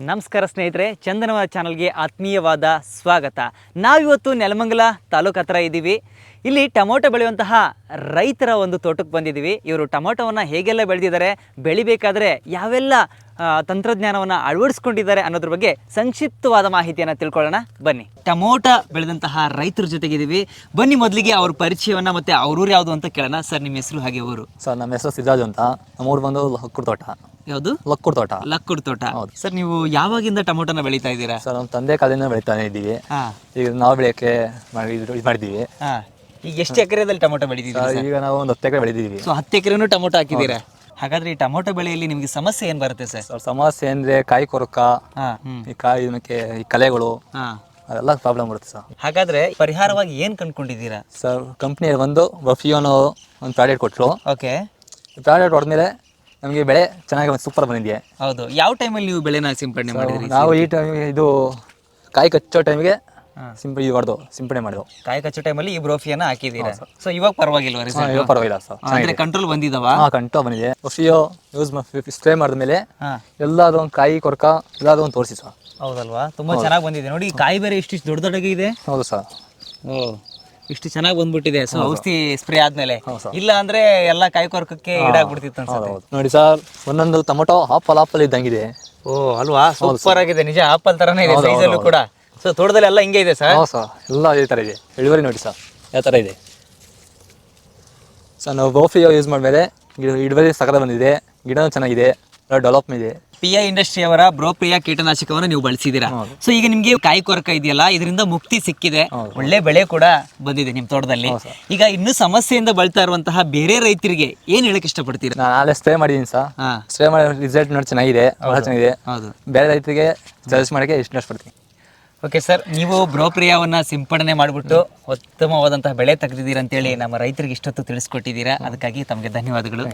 ನಮಸ್ಕಾರ ಸ್ನೇಹಿತರೆ, ಚಂದನವ ಚಾನಲ್ಗೆ ಆತ್ಮೀಯವಾದ ಸ್ವಾಗತ. ನಾವಿವತ್ತು ನೆಲಮಂಗಲ ತಾಲೂಕು ಹತ್ರ ಇದ್ದೀವಿ. ಇಲ್ಲಿ ಟೊಮೊಟೊ ಬೆಳೆಯುವಂತಹ ರೈತರ ಒಂದು ತೋಟಕ್ಕೆ ಬಂದಿದ್ದೀವಿ. ಇವರು ಟೊಮೊಟೊವನ್ನು ಹೇಗೆಲ್ಲ ಬೆಳೆದಿದ್ದಾರೆ, ಬೆಳಿಬೇಕಾದ್ರೆ ಯಾವೆಲ್ಲ ತಂತ್ರಜ್ಞಾನವನ್ನು ಅಳವಡಿಸ್ಕೊಂಡಿದ್ದಾರೆ ಅನ್ನೋದ್ರ ಬಗ್ಗೆ ಸಂಕ್ಷಿಪ್ತವಾದ ಮಾಹಿತಿಯನ್ನು ತಿಳ್ಕೊಳ್ಳೋಣ ಬನ್ನಿ. ಟೊಮೊಟೊ ಬೆಳೆದಂತಹ ರೈತರ ಜೊತೆಗಿದ್ದೀವಿ. ಬನ್ನಿ ಮೊದಲಿಗೆ ಅವ್ರ ಪರಿಚಯವನ್ನು ಮತ್ತು ಅವ್ರೂರು ಯಾವುದು ಅಂತ ಕೇಳೋಣ. ಸರ್, ನಿಮ್ಮ ಹೆಸರು ಹಾಗೆ ಊರು? ಸರ್, ನಮ್ಮ ಹೆಸರು ಸಿರಾಜು ಅಂತ. ನಮ್ಮೂರು ಬಂದು ಲಕ್ಕೂರು ತೋಟ. ಯಾವುದು? ಲಕ್ಕೂರು ತೋಟ. ಲಕ್ಕೂರು ತೋಟ. ಸರ್, ನೀವು ಯಾವಾಗಿಂದ ಟೊಮೊಟೊನ ಬೆಳೀತಾ ಇದ್ದೀರಾ? ಸರ್, ನಮ್ಮ ತಂದೆ ಕಾಲದಿಂದ ಬೆಳೀತಾನೆ ಇದ್ದೀವಿ. ಈಗ ನಾವು ಬೆಳೆಯೋಕ್ಕೆ ಇದು ಮಾಡಿದ್ದೀವಿ. ಈಗ ಎಷ್ಟು ಎಕರೆದಲ್ಲಿ ಟೊಮೊಟೊ ಬೆಳೆದಿದ್ದೀರಾ? ಈಗ ನಾವು ಒಂದು 10 ಎಕರೆ ಬೆಳೆದಿದ್ದೀವಿ. ಸೊ 10 ಎಕರೆನೂ ಟೊಮೊಟೊ ಹಾಕಿದ್ದೀರಾ? ಹಾಗಾದ್ರೆ ಈ ಟೊಮೊಟೊ ಬೆಳೆಯಲ್ಲಿ ನಿಮಗೆ ಸಮಸ್ಯೆ ಏನು ಬರುತ್ತೆ ಸರ್? ಸರ್, ಸಮಸ್ಯೆ ಅಂದರೆ ಕಾಯಿ ಕೊರಕ, ಈ ಕಾಯಿ ಈ ಕಲೆಗಳು, ಅದೆಲ್ಲ ಪ್ರಾಬ್ಲಮ್ ಬರುತ್ತೆ ಸರ್. ಹಾಗಾದ್ರೆ ಪರಿಹಾರವಾಗಿ ಏನು ಕಂಡುಕೊಂಡಿದ್ದೀರಾ? ಸರ್, ಕಂಪ್ನಿ ಒಂದು ಬಫಿಯೋನೋ ಒಂದು ಪ್ರಾಡಕ್ಟ್ ಕೊಟ್ಟರು. ಓಕೆ. ಪ್ರಾಡಕ್ಟ್ ಹೊಡೆದ್ಮೇಲೆ ನಮಗೆ ಬೆಳೆ ಚೆನ್ನಾಗಿ ಸೂಪರ್ ಬಂದಿದೆ. ಹೌದು. ಯಾವ ಟೈಮಲ್ಲಿ ನೀವು ಬೆಳೆನ ಸಿಂಪಡಣೆ ಮಾಡಿದ್ರಿ? ನಾವು ಈ ಟೈಮಿಗೆ ಇದು ಕಾಯಿ ಕಚ್ಚೋ ಟೈಮಿಗೆ ಸಿಂಪಡಣೆ ಮಾಡಿದ್ವು. ಕಾಯಿ ಕಚ್ಚೋ ಟೈಮಲ್ಲಿ ಈ ಬ್ರೋಫಿಯನ್ನ ಹಾಕಿದ್ದೀರಾ? ಸೊ ಇವಾಗ ಪರವಾಗಿಲ್ವಾ ರಿಸಲ್ಟ್? ಇವಾಗ ಪರವಾಗಿಲ್ಲ ಸರ್. ಅಂದ್ರೆ ಕಂಟ್ರೋಲ್ ಬಂದಿದಾವ? ಕಂಟ್ರೋಲ್ ಬಂದಿದೆ. ಬಫಿಯೋ ಯೂಸ್ ಸ್ಪ್ರೇ ಮಾಡಿದ್ಮೇಲೆ ಎಲ್ಲಾದ್ರೂ ಒಂದು ಕಾಯಿ ಕೊರಕ ಎಲ್ಲಾದ್ರೂ ಒಂದು ತೋರಿಸಿ ಸರ್. ಹೌದಲ್ವಾ? ತುಂಬಾ ಚೆನ್ನಾಗಿ ಬಂದಿದೆ ನೋಡಿ. ಕಾಯಿ ಬೇರೆ ಇಷ್ಟು ದೊಡ್ಡ ದೊಡ್ಡಗಿದೆ. ಹೌದು ಸರ್. ಇಷ್ಟು ಚೆನ್ನಾಗಿ ಬಂದ್ಬಿಟ್ಟಿದೆ. ಸೊ ಔಷಧಿ ಸ್ಪ್ರೇ ಆದ್ಮೇಲೆ. ಇಲ್ಲ ಅಂದ್ರೆ ಎಲ್ಲ ಕಾಯಿ ಕೊರಕಕ್ಕೆ ಈಡಾಗ್ಬಿಡ್ತಿತ್ತು ಅನ್ಸುತ್ತೆ. ನೋಡಿ ಸರ್, ಒಂದೊಂದು ಟೊಮೊಟೊ ಆಪಲ್ ಇದ್ದಂಗಿದೆ. ಓ ಅಲ್ವಾ? ಸೂಪರ್ ಆಗಿದೆ ನಿಜ. ಆಪಲ್ ತರನೇ ಇದೆ ಸೈಜಲ್ಲೂ ಕೂಡ. ಸೊ ತೋಟದಲ್ಲಿ ಎಲ್ಲ ಹಿಂಗೆ ಇದೆ ಸರ್? ಸರ್, ಎಲ್ಲ ಇದೇ ಥರ ಇದೆ. ಇಳುವರಿ ನೋಡಿ ಸರ್ ಯಾವ ಥರ ಇದೆ ಸರ್. ನಾವು ಬೋಫಿಯೋ ಯೂಸ್ ಮಾಡಿದ್ಮೇಲೆ ಇಳುವರಿ ಸಕಲ ಬಂದಿದೆ. ಗಿಡನೂ ಚೆನ್ನಾಗಿದೆ, ಡೆವಲಪ್ಮೆಂಟ್ ಇದೆ. ಪಿಐ ಇಂಡಸ್ಟ್ರಿ ಅವರ ಬ್ರೋಪ್ರಿಯಾ ಕೀಟನಾಶಕವನ್ನು ನೀವು ಬಳಸಿದ್ದೀರಾ. ಸೊ ಈಗ ನಿಮ್ಗೆ ಕಾಯಿ ಕೊರಕ ಇದೆಯಲ್ಲ, ಇದರಿಂದ ಮುಕ್ತಿ ಸಿಕ್ಕಿದೆ, ಒಳ್ಳೆ ಬೆಳೆ ಕೂಡ ಬಂದಿದೆ ನಿಮ್ ತೋಟದಲ್ಲಿ. ಈಗ ಇನ್ನೂ ಸಮಸ್ಯೆಯಿಂದ ಬಳತಾ ಇರುವಂತಹ ಬೇರೆ ರೈತರಿಗೆ ಏನ್ ಹೇಳಕ್ ಇಷ್ಟಪಡ್ತೀರಾ? ನಾನು ನಾಳೆ ಸ್ಪ್ರೇ ಮಾಡಿದ್ದೀನಿ ಸರ್. ಸ್ಪ್ರೇ ಮಾಡಿ ರಿಸಲ್ಟ್ ನೋಡಿ ಚೆನ್ನಾಗಿದೆ, ಬಹಳ ಚೆನ್ನಾಗಿದೆ. ಬೇರೆ ರೈತರಿಗೆ ಸಜೆಸ್ಟ್ ಮಾಡೋಕ್ಕೆ ಇಷ್ಟಪಡ್ತೀನಿ. ಓಕೆ ಸರ್, ನೀವು ಬ್ರೋಪ್ರಿಯಾವನ್ನ ಸಿಂಪಡಣೆ ಮಾಡಿಬಿಟ್ಟು ಉತ್ತಮವಾದಂತಹ ಬೆಳೆ ತೆಗೆದಿದ್ದೀರಾ ಅಂತೇಳಿ ನಮ್ಮ ರೈತರಿಗೆ ಇಷ್ಟೊತ್ತು ತಿಳಿಸ್ಕೊಟ್ಟಿದ್ದೀರಾ. ಅದಕ್ಕಾಗಿ ತಮಗೆ ಧನ್ಯವಾದಗಳು.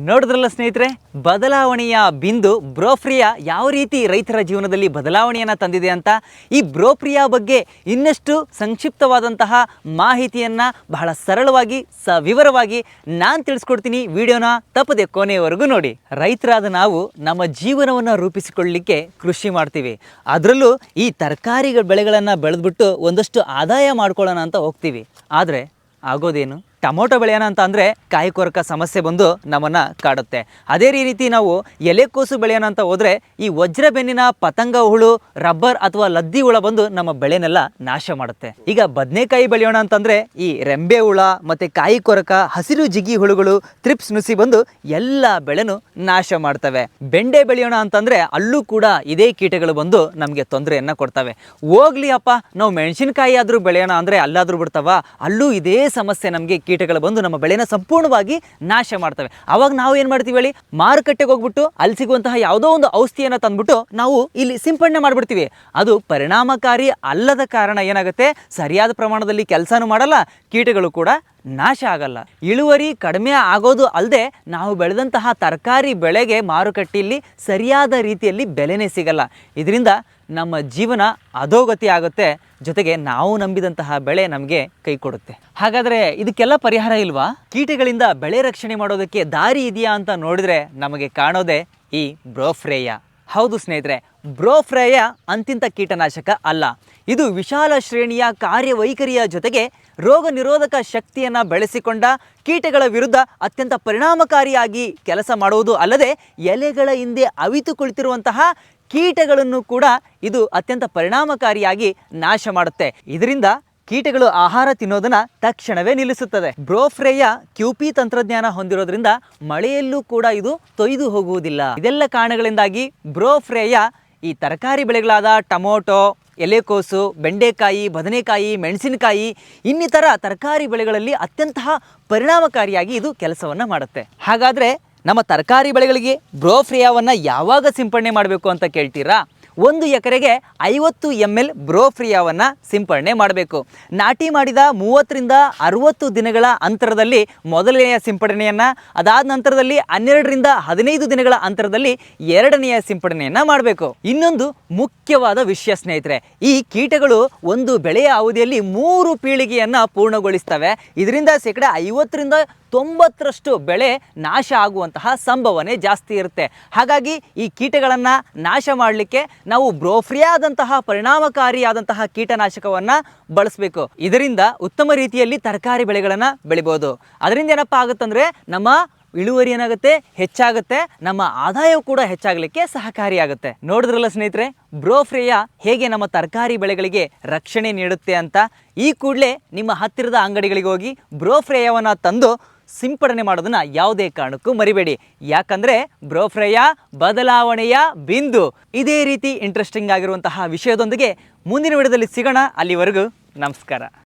ನೋಡಿದ್ರಲ್ಲ ಸ್ನೇಹಿತರೆ, ಬದಲಾವಣೆಯ ಬಿಂದು ಬ್ರೋಪ್ರಿಯಾ ಯಾವ ರೀತಿ ರೈತರ ಜೀವನದಲ್ಲಿ ಬದಲಾವಣೆಯನ್ನು ತಂದಿದೆ ಅಂತ. ಈ ಬ್ರೋಪ್ರಿಯಾ ಬಗ್ಗೆ ಇನ್ನಷ್ಟು ಸಂಕ್ಷಿಪ್ತವಾದಂತಹ ಮಾಹಿತಿಯನ್ನು ಬಹಳ ಸರಳವಾಗಿ ವಿವರವಾಗಿ ನಾನು ತಿಳಿಸ್ಕೊಡ್ತೀನಿ. ವಿಡಿಯೋನ ತಪ್ಪದೆ ಕೊನೆಯವರೆಗೂ ನೋಡಿ. ರೈತರಾದ ನಾವು ನಮ್ಮ ಜೀವನವನ್ನು ರೂಪಿಸಿಕೊಳ್ಳಲಿಕ್ಕೆ ಕೃಷಿ ಮಾಡ್ತೀವಿ. ಅದರಲ್ಲೂ ಈ ತರಕಾರಿ ಬೆಳೆಗಳನ್ನು ಬೆಳೆದ್ಬಿಟ್ಟು ಒಂದಷ್ಟು ಆದಾಯ ಮಾಡ್ಕೊಳ್ಳೋಣ ಅಂತ ಹೋಗ್ತೀವಿ. ಆದರೆ ಆಗೋದೇನು? ಟೊಮೊಟೊ ಬೆಳೆಯೋಣ ಅಂತ ಅಂದರೆ ಕಾಯಿ ಕೊರಕ ಸಮಸ್ಯೆ ಬಂದು ನಮ್ಮನ್ನು ಕಾಡುತ್ತೆ. ಅದೇ ರೀತಿ ನಾವು ಎಲೆಕೋಸು ಬೆಳೆಯೋಣ ಅಂತ ಹೋದರೆ ಈ ವಜ್ರ ಬೆನ್ನಿನ ಪತಂಗ ಹುಳು, ರಬ್ಬರ್ ಅಥವಾ ಲದ್ದಿ ಹುಳ ಬಂದು ನಮ್ಮ ಬೆಳೆನೆಲ್ಲ ನಾಶ ಮಾಡುತ್ತೆ. ಈಗ ಬದನೆಕಾಯಿ ಬೆಳೆಯೋಣ ಅಂತಂದರೆ ಈ ರೆಂಬೆ ಹುಳ ಮತ್ತು ಕಾಯಿ ಕೊರಕ, ಹಸಿರು ಜಿಗಿ ಹುಳುಗಳು, ತ್ರಿಪ್ಸ್ ನುಸಿ ಬಂದು ಎಲ್ಲ ಬೆಳೆನೂ ನಾಶ ಮಾಡ್ತವೆ. ಬೆಂಡೆ ಬೆಳೆಯೋಣ ಅಂತಂದರೆ ಅಲ್ಲೂ ಕೂಡ ಇದೇ ಕೀಟಗಳು ಬಂದು ನಮಗೆ ತೊಂದರೆಯನ್ನು ಕೊಡ್ತವೆ. ಹೋಗ್ಲಿ ಅಪ್ಪ, ನಾವು ಮೆಣಸಿನಕಾಯಿ ಆದರೂ ಬೆಳೆಯೋಣ ಅಂದರೆ ಅಲ್ಲಾದರೂ ಬಿಡ್ತಾವ, ಅಲ್ಲೂ ಇದೇ ಸಮಸ್ಯೆ. ನಮಗೆ ಕೀಟಗಳು ಬಂದು ನಮ್ಮ ಬೆಳೆನ ಸಂಪೂರ್ಣವಾಗಿ ನಾಶ ಮಾಡ್ತವೆ. ಅವಾಗ ನಾವು ಏನು ಮಾಡ್ತೀವಿ ಹೇಳಿ? ಮಾರುಕಟ್ಟೆಗೆ ಹೋಗ್ಬಿಟ್ಟು ಅಲ್ಲಿ ಸಿಗುವಂತಹ ಯಾವುದೋ ಒಂದು ಔಷಧಿಯನ್ನು ತಂದ್ಬಿಟ್ಟು ನಾವು ಇಲ್ಲಿ ಸಿಂಪಡಣೆ ಮಾಡಿಬಿಡ್ತೀವಿ. ಅದು ಪರಿಣಾಮಕಾರಿ ಅಲ್ಲದ ಕಾರಣ ಏನಾಗುತ್ತೆ? ಸರಿಯಾದ ಪ್ರಮಾಣದಲ್ಲಿ ಕೆಲಸನೂ ಮಾಡಲ್ಲ, ಕೀಟಗಳು ಕೂಡ ನಾಶ ಆಗಲ್ಲ. ಇಳುವರಿ ಕಡಿಮೆ ಆಗೋದು ಅಲ್ಲದೆ ನಾವು ಬೆಳೆದಂತಹ ತರಕಾರಿ ಬೆಳೆಗೆ ಮಾರುಕಟ್ಟೆಯಲ್ಲಿ ಸರಿಯಾದ ರೀತಿಯಲ್ಲಿ ಬೆಲೆನೇ ಸಿಗಲ್ಲ. ಇದರಿಂದ ನಮ್ಮ ಜೀವನ ಅಧೋಗತಿ ಆಗುತ್ತೆ, ಜೊತೆಗೆ ನಾವು ನಂಬಿದಂತಹ ಬೆಳೆ ನಮಗೆ ಕೈ ಕೊಡುತ್ತೆ. ಹಾಗಾದರೆ ಇದಕ್ಕೆಲ್ಲ ಪರಿಹಾರ ಇಲ್ವಾ? ಕೀಟಗಳಿಂದ ಬೆಳೆ ರಕ್ಷಣೆ ಮಾಡೋದಕ್ಕೆ ದಾರಿ ಇದೆಯಾ ಅಂತ ನೋಡಿದ್ರೆ ನಮಗೆ ಕಾಣೋದೇ ಈ ಬ್ರೋಪ್ರಿಯಾ. ಹೌದು ಸ್ನೇಹಿತರೆ, ಬ್ರೋಪ್ರಿಯಾ ಅಂತಿಂತ ಕೀಟನಾಶಕ ಅಲ್ಲ. ಇದು ವಿಶಾಲ ಶ್ರೇಣಿಯ ಕಾರ್ಯವೈಖರಿಯ ಜೊತೆಗೆ ರೋಗ ನಿರೋಧಕ ಶಕ್ತಿಯನ್ನು ಬೆಳೆಸಿಕೊಂಡ ಕೀಟಗಳ ವಿರುದ್ಧ ಅತ್ಯಂತ ಪರಿಣಾಮಕಾರಿಯಾಗಿ ಕೆಲಸ ಮಾಡುವುದು ಅಲ್ಲದೆ ಎಲೆಗಳ ಹಿಂದೆ ಅವಿತು ಕುಳಿತಿರುವಂತಹ ಕೀಟಗಳನ್ನು ಕೂಡ ಇದು ಅತ್ಯಂತ ಪರಿಣಾಮಕಾರಿಯಾಗಿ ನಾಶ ಮಾಡುತ್ತೆ. ಇದರಿಂದ ಕೀಟಗಳು ಆಹಾರ ತಿನ್ನೋದನ್ನ ತಕ್ಷಣವೇ ನಿಲ್ಲಿಸುತ್ತದೆ. ಬ್ರೋಪ್ರಿಯಾ ಕ್ಯೂಪಿ ತಂತ್ರಜ್ಞಾನ ಹೊಂದಿರೋದ್ರಿಂದ ಮಳೆಯಲ್ಲೂ ಕೂಡ ಇದು ತೊಯ್ದು ಹೋಗುವುದಿಲ್ಲ. ಇದೆಲ್ಲ ಕಾರಣಗಳಿಂದಾಗಿ ಬ್ರೋಪ್ರಿಯಾ ಈ ತರಕಾರಿ ಬೆಳೆಗಳಾದ ಟೊಮೊಟೊ, ಎಲೆಕೋಸು, ಬೆಂಡೆಕಾಯಿ, ಬದನೆಕಾಯಿ, ಮೆಣಸಿನಕಾಯಿ ಇನ್ನಿತರ ತರಕಾರಿ ಬೆಳೆಗಳಲ್ಲಿ ಅತ್ಯಂತ ಪರಿಣಾಮಕಾರಿಯಾಗಿ ಇದು ಕೆಲಸವನ್ನು ಮಾಡುತ್ತೆ. ಹಾಗಾದರೆ ನಮ್ಮ ತರಕಾರಿ ಬೆಳೆಗಳಿಗೆ ಬ್ರೋಪ್ರಿಯಾವನ್ನು ಯಾವಾಗ ಸಿಂಪಡಣೆ ಮಾಡಬೇಕು ಅಂತ ಕೇಳ್ತೀರಾ? 1 ಎಕರೆಗೆ 50 ml ಬ್ರೋಪ್ರಿಯಾವನ್ನು ಸಿಂಪಡಣೆ ಮಾಡಬೇಕು. ನಾಟಿ ಮಾಡಿದ 30 ರಿಂದ 60 ದಿನಗಳ ಅಂತರದಲ್ಲಿ ಮೊದಲನೆಯ ಸಿಂಪಡಣೆಯನ್ನು, ಅದಾದ ನಂತರದಲ್ಲಿ 12 ರಿಂದ 15 ದಿನಗಳ ಅಂತರದಲ್ಲಿ ಎರಡನೆಯ ಸಿಂಪಡಣೆಯನ್ನು ಮಾಡಬೇಕು. ಇನ್ನೊಂದು ಮುಖ್ಯವಾದ ವಿಷಯ ಸ್ನೇಹಿತರೆ, ಈ ಕೀಟಗಳು ಒಂದು ಬೆಳೆಯ ಅವಧಿಯಲ್ಲಿ 3 ಪೀಳಿಗೆಯನ್ನು ಪೂರ್ಣಗೊಳಿಸ್ತವೆ. ಇದರಿಂದ ಶೇಕಡ 50 ರಿಂದ 90ರಷ್ಟು ಬೆಳೆ ನಾಶ ಆಗುವಂತಹ ಸಂಭವನೆ ಜಾಸ್ತಿ ಇರುತ್ತೆ. ಹಾಗಾಗಿ ಈ ಕೀಟಗಳನ್ನು ನಾಶ ಮಾಡಲಿಕ್ಕೆ ನಾವು ಬ್ರೋಫ್ರಿಯಾದಂತಹ ಪರಿಣಾಮಕಾರಿಯಾದಂತಹ ಕೀಟನಾಶಕವನ್ನು ಬಳಸಬೇಕು. ಇದರಿಂದ ಉತ್ತಮ ರೀತಿಯಲ್ಲಿ ತರಕಾರಿ ಬೆಳೆಗಳನ್ನು ಬೆಳಿಬೋದು. ಅದರಿಂದ ಏನಪ್ಪ ಆಗುತ್ತಂದರೆ ನಮ್ಮ ಇಳುವರಿ ಏನಾಗುತ್ತೆ, ಹೆಚ್ಚಾಗುತ್ತೆ, ನಮ್ಮ ಆದಾಯವು ಕೂಡ ಹೆಚ್ಚಾಗಲಿಕ್ಕೆ ಸಹಕಾರಿಯಾಗುತ್ತೆ. ನೋಡಿದ್ರಲ್ಲ ಸ್ನೇಹಿತರೆ, ಬ್ರೋಫ್ರೇಯಾ ಹೇಗೆ ನಮ್ಮ ತರಕಾರಿ ಬೆಳೆಗಳಿಗೆ ರಕ್ಷಣೆ ನೀಡುತ್ತೆ ಅಂತ. ಈ ಕೂಡಲೇ ನಿಮ್ಮ ಹತ್ತಿರದ ಅಂಗಡಿಗಳಿಗೆ ಹೋಗಿ ಬ್ರೋಫ್ರೇಯಾವನ್ನು ತಂದು ಸಿಂಪಡಣೆ ಮಾಡೋದನ್ನ ಯಾವುದೇ ಕಾರಣಕ್ಕೂ ಮರಿಬೇಡಿ. ಯಾಕಂದರೆ ಬ್ರೋಫ್ರೇಯಾ ಬದಲಾವಣೆಯ ಬಿಂದು. ಇದೇ ರೀತಿ ಇಂಟ್ರೆಸ್ಟಿಂಗ್ ಆಗಿರುವಂತಹ ವಿಷಯದೊಂದಿಗೆ ಮುಂದಿನ ವಿಡಿಯೋದಲ್ಲಿ ಸಿಗೋಣ. ಅಲ್ಲಿವರೆಗೂ ನಮಸ್ಕಾರ.